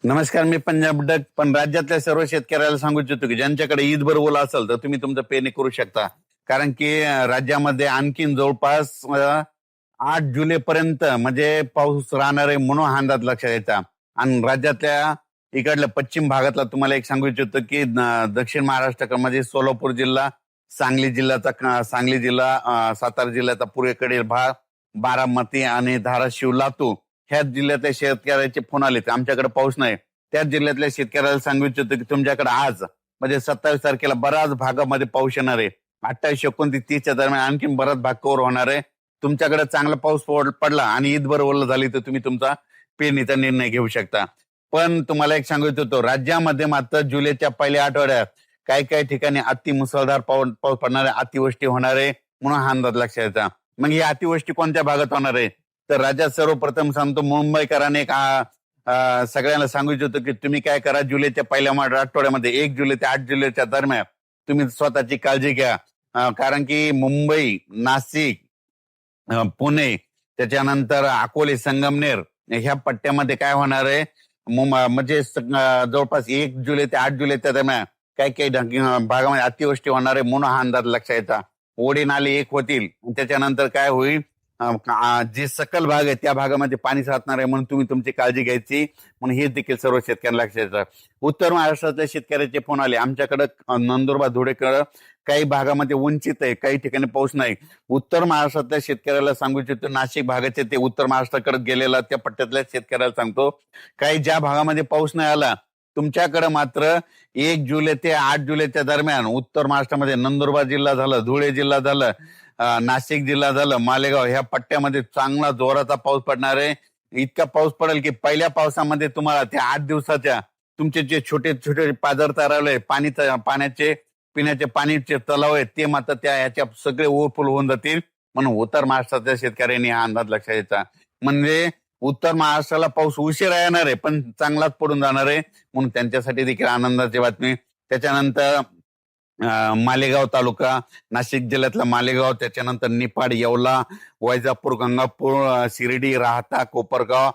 नमस्कार, मी पंजाब डक. पण राज्यातल्या सर्व शेतकऱ्याला सांगू इच्छितो की ज्यांच्याकडे ईदभर ओला असेल तर तुम्ही तुमचं पेरणी करू शकता. कारण की राज्यामध्ये आणखीन जवळपास 8 जुलै पर्यंत म्हणजे पाऊस राहणार आहे म्हणून हा अंदाज लक्षात यायचा. आणि राज्यातल्या इकडल्या पश्चिम भागातला तुम्हाला एक सांगू इच्छितो की दक्षिण महाराष्ट्रामध्ये सोलापूर जिल्हा, सांगली जिल्हा, सातारा जिल्ह्याचा पूर्वेकडील भाग, बारामती आणि धाराशिव, लातूर ह्या जिल्ह्यातल्या शेतकऱ्याचे फोन आले तर आमच्याकडे पाऊस नाही. त्याच जिल्ह्यातल्या शेतकऱ्याला सांगू इच्छितो की तुमच्याकडे आज म्हणजे 27 तारखेला बऱ्याच भागामध्ये पाऊस येणार आहे. 28, 29, 30च्या दरम्यान आणखीन बराच भाग कव्हर होणार आहे. तुमच्याकडे चांगला पाऊस पडला आणि ईदभर ओलं झाली तर तुम्ही तुमचा पेरणीचा निर्णय घेऊ शकता. पण तुम्हाला एक सांगू इच्छितो, राज्यामध्ये मात्र जुलैच्या पहिल्या आठवड्यात काही काही ठिकाणी अति मुसळधार पाऊस पडणार आहे, अतिवृष्टी होणार आहे म्हणून हा अंदाज लक्षात यायचा. मग ही अतिवृष्टी कोणत्या भागात होणार आहे? तर राज्यात सर्वप्रथम सांगतो मुंबईकरांनी सगळ्यांना सांगू इच्छितो की तुम्ही काय करा, जुलैच्या पहिल्या आठवड्यामध्ये 1 जुलै ते 8 जुलैच्या दरम्यान तुम्ही स्वतःची काळजी घ्या. कारण की मुंबई, नाशिक, पुणे, त्याच्यानंतर अकोले, संगमनेर ह्या पट्ट्यामध्ये काय होणार आहे, म्हणजे जवळपास 1 जुलै ते 8 जुलैच्या दरम्यान काही काही भागामध्ये अतिवृष्टी होणार आहे म्हणून हा अंदाज लक्षात यायचा. ओढे नाले एक होतील, त्याच्यानंतर काय होईल, जे सकल भाग आहे त्या भागामध्ये पाणी साचणार आहे म्हणून तुम्ही तुमची काळजी घ्यायची म्हणून हे देखील सर्व शेतकऱ्यांना लक्षात येतं. उत्तर महाराष्ट्रातल्या शेतकऱ्याचे फोन आले, आमच्याकडं नंदुरबार, धुळेकडं काही भागामध्ये वंचित आहे, काही ठिकाणी पाऊस नाही. उत्तर महाराष्ट्रातल्या शेतकऱ्याला सांगू इच्छितो, नाशिक भागाचे ते उत्तर महाराष्ट्राकडे गेलेला त्या पट्ट्यातल्या शेतकऱ्याला सांगतो, काही ज्या भागामध्ये पाऊस नाही आला तुमच्याकडे मात्र 1 जुलै ते 8 जुलैच्या दरम्यान उत्तर महाराष्ट्रामध्ये नंदुरबार जिल्हा झालं, धुळे जिल्हा झालं, नाशिक जिल्हा झालं, मालेगाव ह्या पट्ट्यामध्ये चांगला जोराचा पाऊस पडणार आहे. इतका पाऊस पडेल की पहिल्या पावसामध्ये तुम्हाला त्या 8 दिवसाच्या तुमचे जे छोटे छोटे पाझर तयार आले पाण्याचे पिण्याचे पाणीचे तलाव आहेत ते मात्र त्या ह्याच्या सगळे ओव्हरफुल होऊन जातील म्हणून उत्तर महाराष्ट्रातल्या शेतकऱ्यांनी हा अंदाज लक्षात यायचा. म्हणजे उत्तर महाराष्ट्राला पाऊस उशिरा येणार आहे पण चांगलाच पडून जाणार आहे म्हणून त्यांच्यासाठी देखील आनंदाची बातमी. त्याच्यानंतर मालेगाव तालुका, नाशिक जिल्ह्यातला मालेगाव, त्याच्यानंतर निफाड, येवला, वैजापूर, गंगापूर, शिर्डी, राहता, कोपरगाव,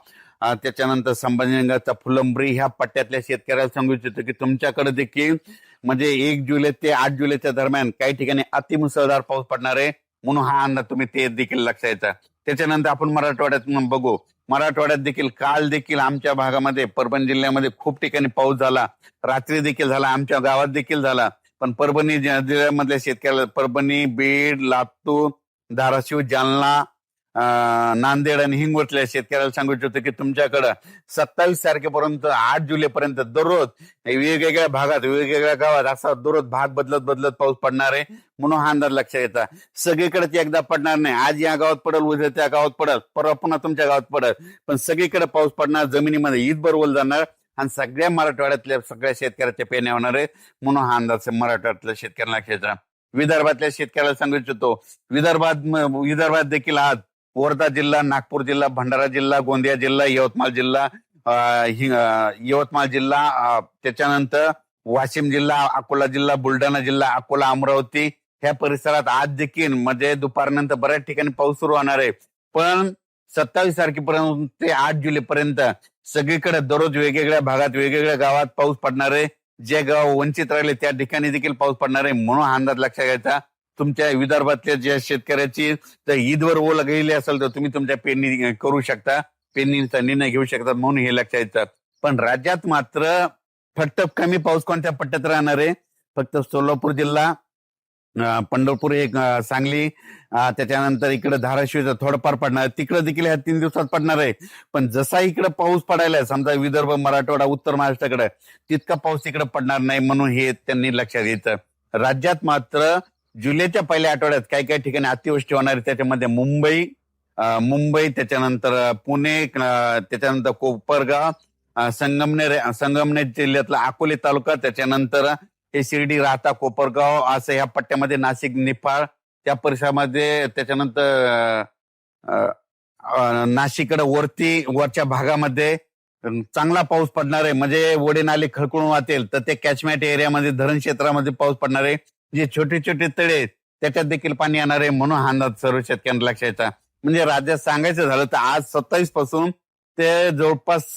त्याच्यानंतर संभाजीनगरचा फुलंब्री ह्या पट्ट्यातल्या शेतकऱ्याला सांगू इच्छितो की तुमच्याकडे देखील म्हणजे 1 जुलै ते 8 जुलैच्या दरम्यान काही ठिकाणी अतिमुसळधार पाऊस पडणार आहे म्हणून हा अंदाज तुम्ही ते देखील लक्षात यायचा. त्याच्यानंतर आपण मराठवाड्यात बघू. मराठवाड्यात देखील काल देखील आमच्या भागामध्ये परभणी जिल्ह्यामध्ये खूप ठिकाणी पाऊस झाला, रात्री देखील झाला, आमच्या गावात देखील झाला. पण परभणी जिल्ह्यामधल्या शेतकऱ्याला परभणी, बीड, लातूर, धाराशिव, जालना, नांदेड आणि हिंगोटल्या शेतकऱ्याला सांगू इच्छितो की तुमच्याकडं 27 तारखेपर्यंत 8 जुलैपर्यंत दररोज वेगवेगळ्या भागात वेगवेगळ्या गावात असा दररोज भाग बदलत बदलत पाऊस पडणार आहे म्हणून हा अंदाज लक्षात येतात. सगळीकडे एकदा पडणार नाही, आज या गावात पडेल, उद्या त्या गावात पडेल, परवा पुन्हा तुमच्या गावात पडेल, पण सगळीकडे पाऊस पडणार, जमिनीमध्ये ईदभर ओल जाणार आणि सगळ्या मराठवाड्यातल्या सगळ्या शेतकऱ्याच्या पेरण्या होणार आहेत म्हणून हा अंदाज मराठवाड्यातल्या शेतकऱ्यांना लक्षात येतात. विदर्भातल्या शेतकऱ्याला सांगू इच्छितो, विदर्भात देखील आज वर्धा जिल्हा, नागपूर जिल्हा, भंडारा जिल्हा, गोंदिया जिल्हा, यवतमाळ जिल्हा, त्याच्यानंतर वाशिम जिल्हा, अकोला जिल्हा, बुलढाणा जिल्हा, अकोला, अमरावती ह्या परिसरात आज देखील म्हणजे दुपारनंतर बऱ्याच ठिकाणी पाऊस सुरू होणार आहे. पण 27 तारखेपर्यंत ते 8 जुलैपर्यंत सगळीकडे दररोज वेगवेगळ्या भागात वेगवेगळ्या गावात पाऊस पडणार आहे. जे गाव वंचित राहिले त्या ठिकाणी देखील पाऊस पडणार आहे म्हणून हा अंदाज लक्षात घ्यायचा. तुमच्या विदर्भातल्या ज्या शेतकऱ्याची तर ईदवर ओल गेली असेल तर तुम्ही तुमच्या पेरणी करू शकता, पेरणीचा निर्णय घेऊ शकता म्हणून हे लक्षात येतं. पण राज्यात मात्र फक्त कमी पाऊस कोणत्या पट्ट्यात राहणार आहे, फक्त सोलापूर जिल्हा, पंढरपूर, एक सांगली, त्याच्यानंतर इकडे धाराशिवचा थोडंफार पडणार, तिकडे देखील ह्या 3 दिवसात पडणार आहे. पण जसा इकडे पाऊस पडायला समजा विदर्भ, मराठवाडा, उत्तर महाराष्ट्राकडे तितका पाऊस तिकडे पडणार नाही म्हणून हे त्यांनी लक्षात घ्यायचं. राज्यात मात्र जुलैच्या पहिल्या आठवड्यात काही काही ठिकाणी अतिवृष्टी होणार आहे. त्याच्यामध्ये मुंबई, त्याच्यानंतर पुणे, त्याच्यानंतर कोपरगाव, संगमनेर जिल्ह्यातला अकोले तालुका, त्याच्यानंतर हे शिर्डी, राहता, कोपरगाव असं ह्या पट्ट्यामध्ये नाशिक, निफाड त्या परिसरामध्ये, त्याच्यानंतर नाशिककडे वरच्या भागामध्ये चांगला पाऊस पडणार आहे. म्हणजे ओढे नाले खळखळून वाहतील तर ते कॅचमेंट एरियामध्ये, धरण क्षेत्रामध्ये पाऊस पडणार आहे. जे छोटे छोटे तळे त्याच्यात देखील पाणी येणार आहे म्हणून हा अंदाज सर्व शेतकऱ्यांना लक्षात येतात. म्हणजे राज्यात सांगायचं झालं तर आज 27 पासून ते जवळपास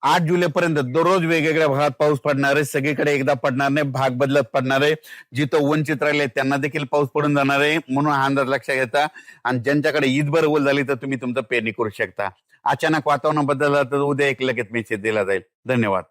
8 जुलैपर्यंत दररोज वेगवेगळ्या भागात पाऊस पडणार आहे. सगळीकडे एकदा पडणार नाही, भाग बदलत पडणार आहे. जिथं वंचित राहिले त्यांना देखील पाऊस पडून जाणार आहे, म्हणून हा अंदाज लक्षात घेता. आणि ज्यांच्याकडे ईदभर ओल झाली तर तुम्ही तुमचं पेरणी करू शकता. अचानक वातावरण बदललं तर उद्या एक लगेच मेसेज दिला जाईल. धन्यवाद.